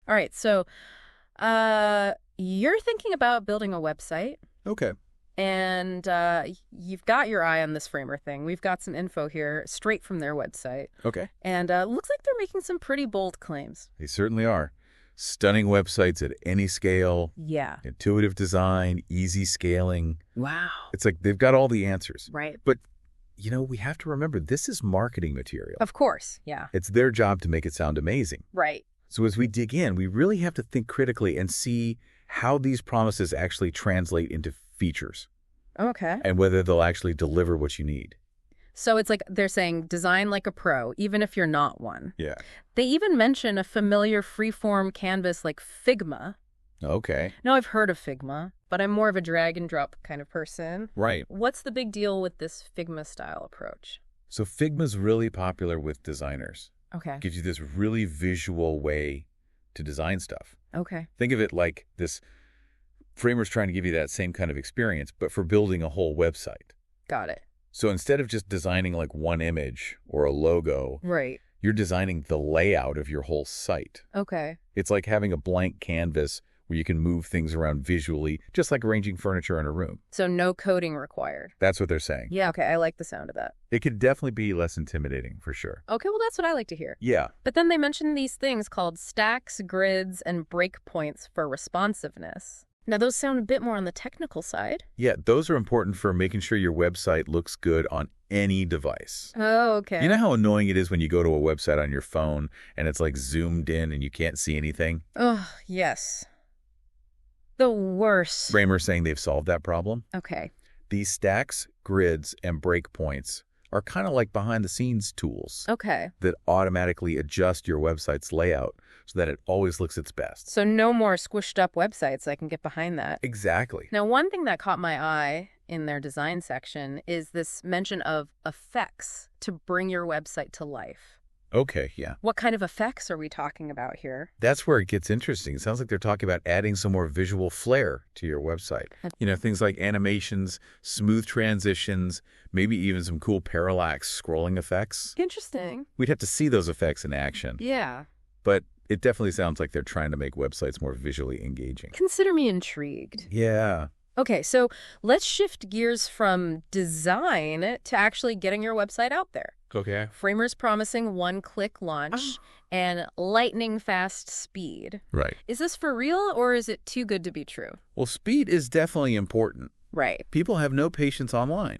All right, so you're thinking about building a website, Okay. and you've got your eye on this Framer thing. We've got some info here straight from their website, Okay. and looks like they're making some pretty bold claims. They certainly are. Stunning websites at any scale, Yeah. intuitive design, easy scaling. Wow. It's like they've got all the answers. Right. But, we have to remember this is marketing material. Of course. Yeah. It's their job to make it sound amazing. Right. So as we dig in, we really have to think critically and see how these promises actually translate into features Okay. and whether they'll actually deliver what you need. So it's like they're saying design like a pro, even if you're not one. Yeah. They even mention a familiar freeform canvas like Figma. Okay. Now, I've heard of Figma, but I'm more of a drag and drop kind of person. Right. What's the big deal with this Figma style approach? So Figma's really popular with designers. Okay. Gives you this really visual way to design stuff. Okay. Think of it like this Framer's trying to give you that same kind of experience, but for building a whole website. Got it. So instead of just designing like one image or a logo, Right. you're designing the layout of your whole site. Okay. It's like having a blank canvas where you can move things around visually, just like arranging furniture in a room. So no coding required. That's what they're saying. Yeah, okay. I like the sound of that. It could definitely be less intimidating, for sure. Okay, well, that's what I like to hear. Yeah. But then they mention these things called stacks, grids, and breakpoints for responsiveness. Now, those sound a bit more on the technical side. Yeah, those are important for making sure your website looks good on any device. Oh, okay. You know how annoying it is when you go to a website on your phone and it's like zoomed in and you can't see anything? Oh, yes. The worst. Framer's saying they've solved that problem. Okay. These stacks, grids, and breakpoints are kind of like behind-the-scenes tools Okay. that automatically adjust your website's layout so that it always looks its best. So no more squished up websites. I can get behind that. Exactly. Now, one thing that caught my eye in their design section is this mention of effects to bring your website to life. Okay, yeah. What kind of effects are we talking about here? That's where it gets interesting. It sounds like they're talking about adding some more visual flair to your website. Things like animations, smooth transitions, maybe even some cool parallax scrolling effects. Interesting. We'd have to see those effects in action. Yeah. But it definitely sounds like they're trying to make websites more visually engaging. Consider me intrigued. Yeah. Okay, so let's shift gears from design to actually getting your website out there. Okay. Framer's promising one-click launch and lightning-fast speed. Right. Is this for real, or is it too good to be true? Well, speed is definitely important. Right. People have no patience online.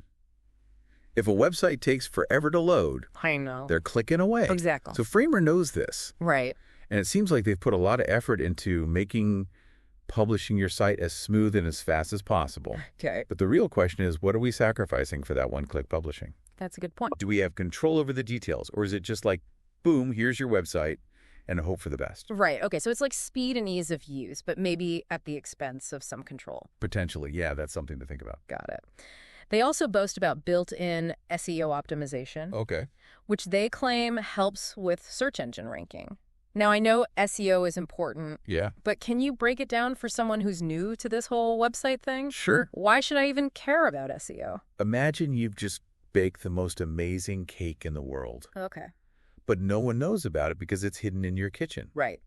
If a website takes forever to load, I know. they're clicking away. Exactly. So Framer knows this. Right. And it seems like they've put a lot of effort into making publishing your site as smooth and as fast as possible. Okay. But the real question is, what are we sacrificing for that one-click publishing? That's a good point. Do we have control over the details, or is it just like, boom, here's your website, and hope for the best? Right. Okay, so it's like speed and ease of use, but maybe at the expense of some control. Potentially, yeah, that's something to think about. Got it. They also boast about built-in SEO optimization, Okay. which they claim helps with search engine ranking. Now, I know SEO is important, Yeah. but can you break it down for someone who's new to this whole website thing? Sure. Why should I even care about SEO? Imagine you've just baked the most amazing cake in the world, Okay. but no one knows about it because it's hidden in your kitchen. Right.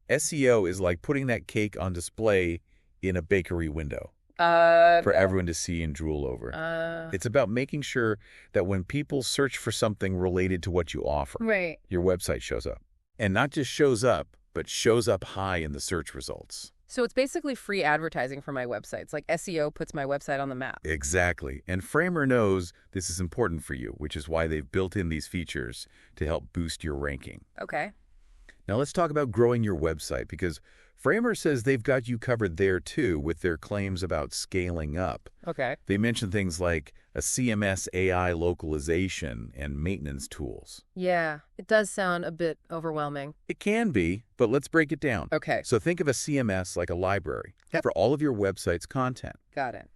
SEO is like putting that cake on display in a bakery window for everyone to see and drool over. It's about making sure that when people search for something related to what you offer, Right. your website shows up. And not just shows up, but shows up high in the search results. So it's basically free advertising for my website. It's like SEO puts my website on the map. Exactly. And Framer knows this is important for you, which is why they've built in these features to help boost your ranking. Okay. Now let's talk about growing your website, because Framer says they've got you covered there too with their claims about scaling up. Okay. They mention things like a CMS AI localization and maintenance tools. Yeah, it does sound a bit overwhelming. It can be, but let's break it down. Okay. So think of a CMS like a library for all of your website's content. Got it.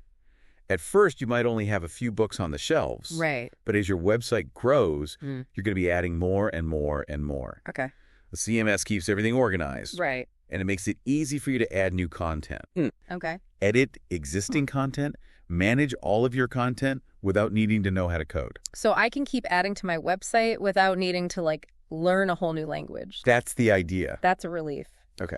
At first, you might only have a few books on the shelves. Right. But as your website grows, Mm. you're going to be adding more and more and more. Okay. The CMS keeps everything organized. Right. And it makes it easy for you to add new content. Okay. Edit existing content, manage all of your content without needing to know how to code. So I can keep adding to my website without needing to learn a whole new language. That's the idea. That's a relief. Okay.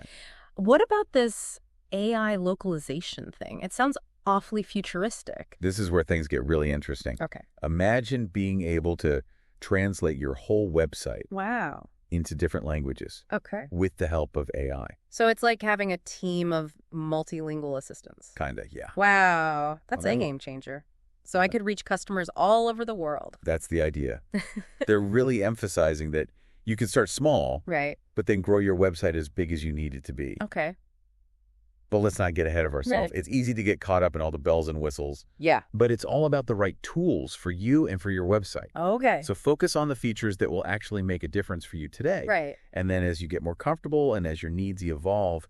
What about this AI localization thing? It sounds awfully futuristic. This is where things get really interesting. Okay. Imagine being able to translate your whole website Wow. into different languages Okay. with the help of AI. So it's like having a team of multilingual assistants. Kinda, yeah. Wow. That's Well, a game changer. So I could reach customers all over the world. That's the idea. They're really emphasizing that you can start small, Right. but then grow your website as big as you need it to be. Okay. But let's not get ahead of ourselves. Right. It's easy to get caught up in all the bells and whistles, Yeah. but it's all about the right tools for you and for your website. Okay. So focus on the features that will actually make a difference for you today. Right. And then as you get more comfortable and as your needs evolve,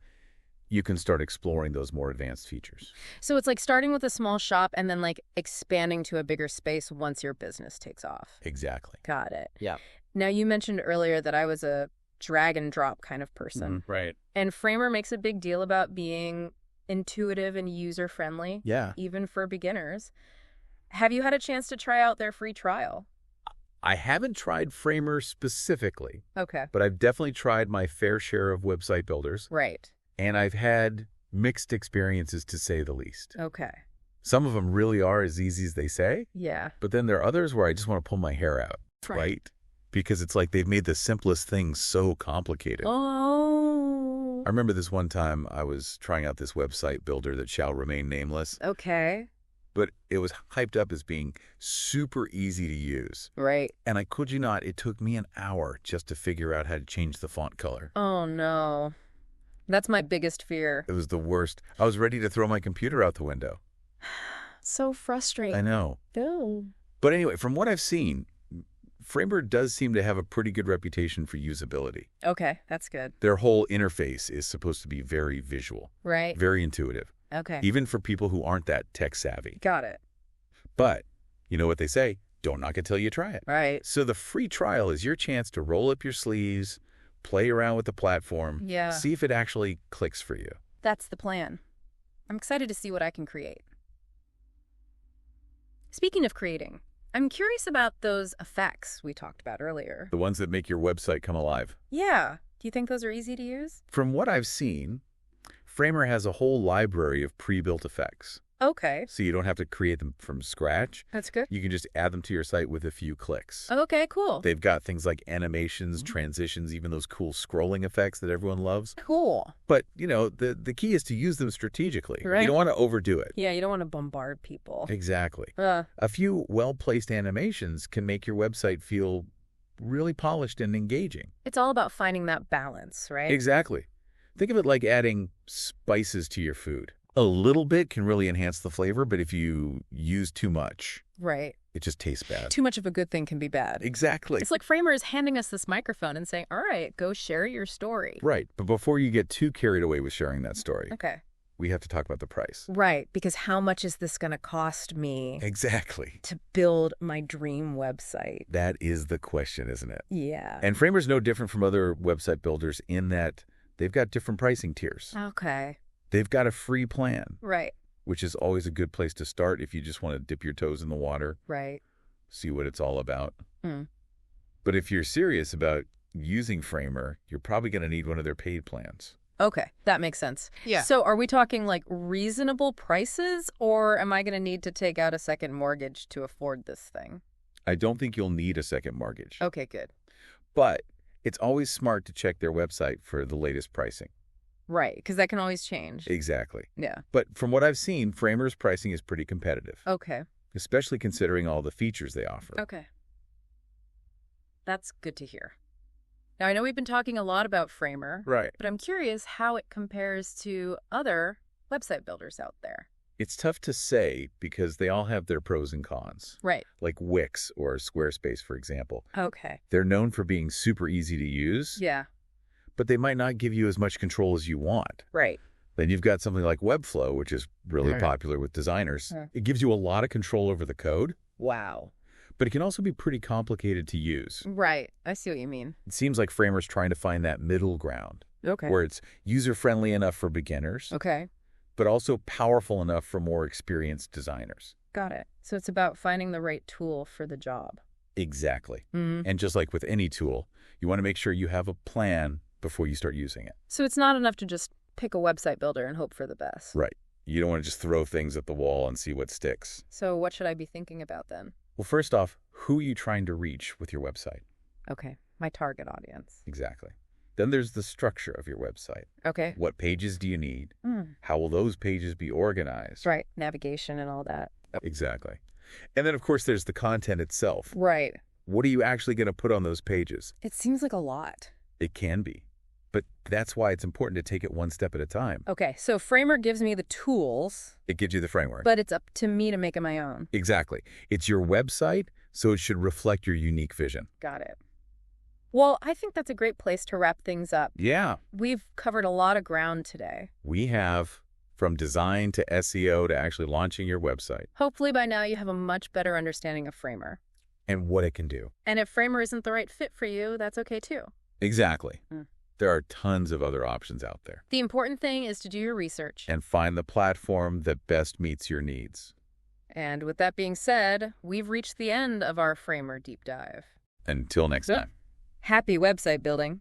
you can start exploring those more advanced features. So it's like starting with a small shop and then like expanding to a bigger space once your business takes off. Exactly. Got it. Yeah. Now, you mentioned earlier that I was a drag and drop kind of person. Right. And Framer makes a big deal about being intuitive and user-friendly, Yeah. even for beginners. Have you had a chance to try out their free trial? I haven't tried Framer specifically, Okay. but I've definitely tried my fair share of website builders, Right. and I've had mixed experiences to say the least. Okay. Some of them really are as easy as they say, Yeah. but then there are others where I just want to pull my hair out, right? Because it's like they've made the simplest things so complicated. Oh. I remember this one time I was trying out this website builder that shall remain nameless, Okay. but it was hyped up as being super easy to use. Right. And I kid you not, it took me an hour just to figure out how to change the font color. Oh, no. That's my biggest fear. It was the worst. I was ready to throw my computer out the window. So frustrating. I know. Oh. But anyway, from what I've seen, Framer does seem to have a pretty good reputation for usability. Okay, that's good. Their whole interface is supposed to be very visual, Right. very intuitive, Okay. even for people who aren't that tech savvy. Got it. But you know what they say, don't knock it till you try it. Right. So the free trial is your chance to roll up your sleeves, play around with the platform, Yeah. see if it actually clicks for you. That's the plan. I'm excited to see what I can create. Speaking of creating, I'm curious about those effects we talked about earlier. The ones that make your website come alive. Yeah. Do you think those are easy to use? From what I've seen, Framer has a whole library of pre-built effects. Okay. So you don't have to create them from scratch. That's good. You can just add them to your site with a few clicks. Okay, cool. They've got things like animations, transitions, even those cool scrolling effects that everyone loves. Cool. But, you know, the key is to use them strategically. Right. You don't want to overdo it. Yeah, you don't want to bombard people. Exactly. Uh, A few well-placed animations can make your website feel really polished and engaging. it's all about finding that balance, right? Exactly. Think of it like adding spices to your food. A little bit can really enhance the flavor, but if you use too much, Right. it just tastes bad. Too much of a good thing can be bad. Exactly. It's like Framer is handing us this microphone and saying, all right, go share your story. Right. But before you get too carried away with sharing that story, Okay. we have to talk about the price. Right, because how much is this going to cost me Exactly. to build my dream website? That is the question, isn't it? Yeah. And Framer's no different from other website builders in that they've got different pricing tiers. Okay. They've got a free plan, Right. which is always a good place to start if you just want to dip your toes in the water, Right. see what it's all about. Mm. But if you're serious about using Framer, you're probably going to need one of their paid plans. Okay, that makes sense. Yeah. So are we talking like reasonable prices, or am I going to need to take out a second mortgage to afford this thing? I don't think you'll need a second mortgage. Okay, good. But it's always smart to check their website for the latest pricing. Right, because that can always change. Exactly. Yeah. But from what I've seen, Framer's pricing is pretty competitive, Okay. especially considering all the features they offer. Okay. That's good to hear. Now, I know we've been talking a lot about Framer, Right. but I'm curious how it compares to other website builders out there. It's tough to say because they all have their pros and cons. Right. Like Wix or Squarespace, for example. Okay. They're known for being super easy to use, Yeah. but they might not give you as much control as you want. Right. Then you've got something like Webflow, which is really Right. popular with designers. Yeah. It gives you a lot of control over the code, Wow. but it can also be pretty complicated to use. Right. I see what you mean. It seems like Framer's trying to find that middle ground Okay. where it's user-friendly enough for beginners, Okay. but also powerful enough for more experienced designers. Got it. So it's about finding the right tool for the job. Exactly. Mm-hmm. And just like with any tool, you want to make sure you have a plan before you start using it. So it's not enough to just pick a website builder and hope for the best. Right. You don't want to just throw things at the wall and see what sticks. So what should I be thinking about then? Well, first off, who are you trying to reach with your website? Okay, my target audience. Exactly. Then there's the structure of your website. Okay. What pages do you need? How will those pages be organized? Right, navigation and all that. Exactly. And then, of course, there's the content itself. Right. What are you actually going to put on those pages? It seems like a lot. It can be. But that's why it's important to take it one step at a time. Okay, so Framer gives me the tools. It gives you the framework. But it's up to me to make it my own. Exactly. It's your website, so it should reflect your unique vision. Got it. Well, I think that's a great place to wrap things up. Yeah. We've covered a lot of ground today. We have, from design to SEO to actually launching your website. Hopefully by now you have a much better understanding of Framer. And what it can do. And if Framer isn't the right fit for you, that's okay too. Exactly. There are tons of other options out there. The important thing is to do your research. And find the platform that best meets your needs. And with that being said, we've reached the end of our Framer deep dive. Until next time. Happy website building.